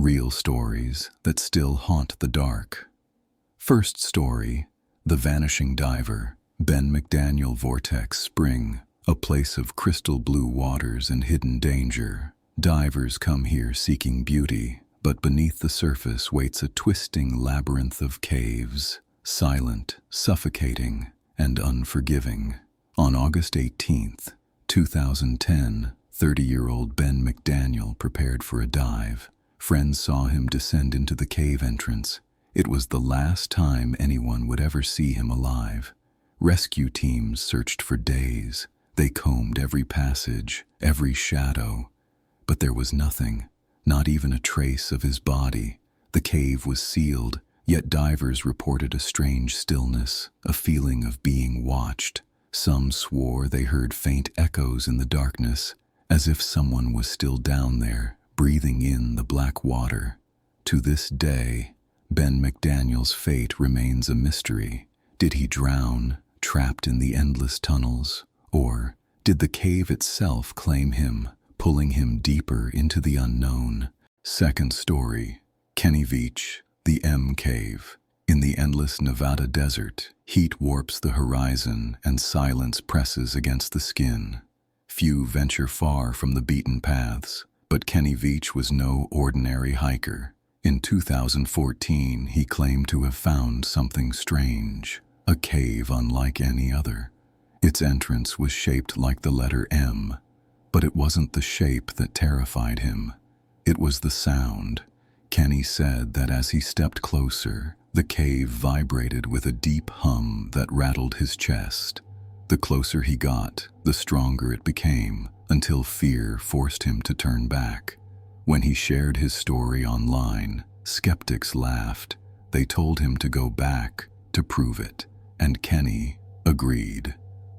real stories that still haunt the dark. First story, The Vanishing Diver, Ben McDaniel. Vortex Spring, a place of crystal blue waters and hidden danger. Divers come here seeking beauty, but beneath the surface waits a twisting labyrinth of caves, silent, suffocating, and unforgiving. On August 18th, 2010, 30-year-old Ben McDaniel prepared for a dive. Friends saw him descend into the cave entrance. It was the last time anyone would ever see him alive. Rescue teams searched for days. They combed every passage, every shadow. But there was nothing, not even a trace of his body. The cave was sealed, yet divers reported a strange stillness, a feeling of being watched. Some swore they heard faint echoes in the darkness, as if someone was still down there, breathing in the black water. To this day, Ben McDaniel's fate remains a mystery. Did he drown, trapped in the endless tunnels? Or did the cave itself claim him, pulling him deeper into the unknown? Second story, Kenny Veach, the M Cave. In the endless Nevada desert, heat warps the horizon and silence presses against the skin. Few venture far from the beaten paths, but Kenny Veach was no ordinary hiker. In 2014, he claimed to have found something strange, a cave unlike any other. Its entrance was shaped like the letter M, but it wasn't the shape that terrified him. It was the sound. Kenny said that as he stepped closer, the cave vibrated with a deep hum that rattled his chest. The closer he got, the stronger it became, until fear forced him to turn back. When he shared his story online, skeptics laughed. They told him to go back, to prove it, and Kenny agreed.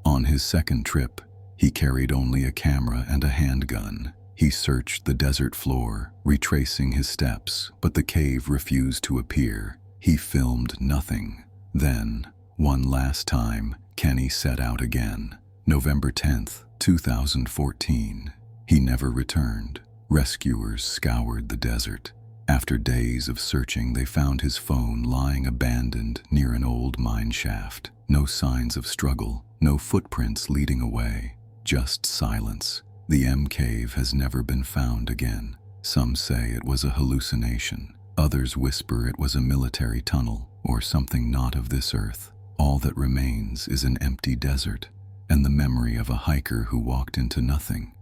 On his second trip, he carried only a camera and a handgun. He searched the desert floor, retracing his steps, but the cave refused to appear. He filmed nothing. Then, one last time, Kenny set out again. November 10th, 2014. He never returned. Rescuers scoured the desert. After days of searching, they found his phone lying abandoned near an old mine shaft. No signs of struggle, no footprints leading away, just silence. The M Cave has never been found again. Some say it was a hallucination. Others whisper it was a military tunnel or something not of this earth. All that remains is an empty desert and the memory of a hiker who walked into nothing.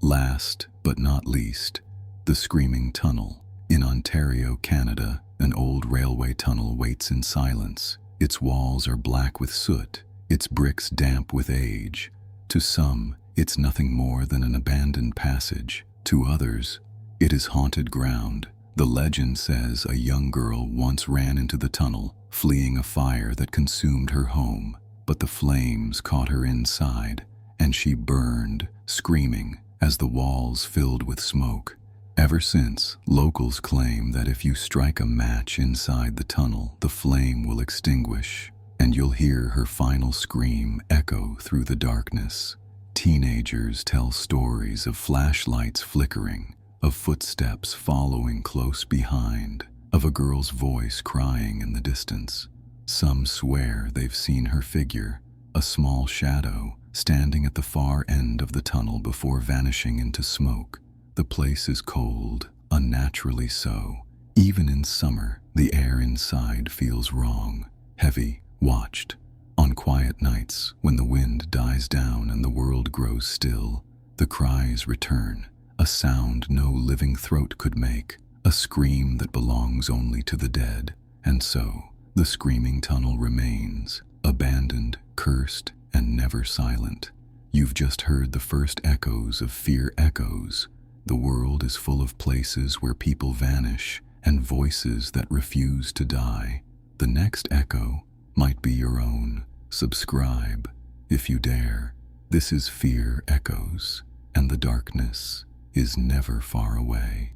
Last but not least, the Screaming Tunnel. In Ontario, Canada, an old railway tunnel waits in silence. Its walls are black with soot, its bricks damp with age. To some, it's nothing more than an abandoned passage. To others, it is haunted ground. The legend says a young girl once ran into the tunnel, fleeing a fire that consumed her home. But the flames caught her inside, and she burned, screaming, as the walls filled with smoke. Ever since, locals claim that if you strike a match inside the tunnel, the flame will extinguish, and you'll hear her final scream echo through the darkness. Teenagers tell stories of flashlights flickering, of footsteps following close behind, of a girl's voice crying in the distance. Some swear they've seen her figure, a small shadow, standing at the far end of the tunnel before vanishing into smoke. The place is cold, unnaturally so. Even in summer, the air inside feels wrong, heavy, watched. On quiet nights, when the wind dies down and the world grows still, the cries return, a sound no living throat could make, a scream that belongs only to the dead. And so, the Screaming Tunnel remains, abandoned, cursed, and never silent. You've just heard the first echoes of Fear Echoes. The world is full of places where people vanish and voices that refuse to die. The next echo might be your own. Subscribe, if you dare. This is Fear Echoes, and the darkness is never far away.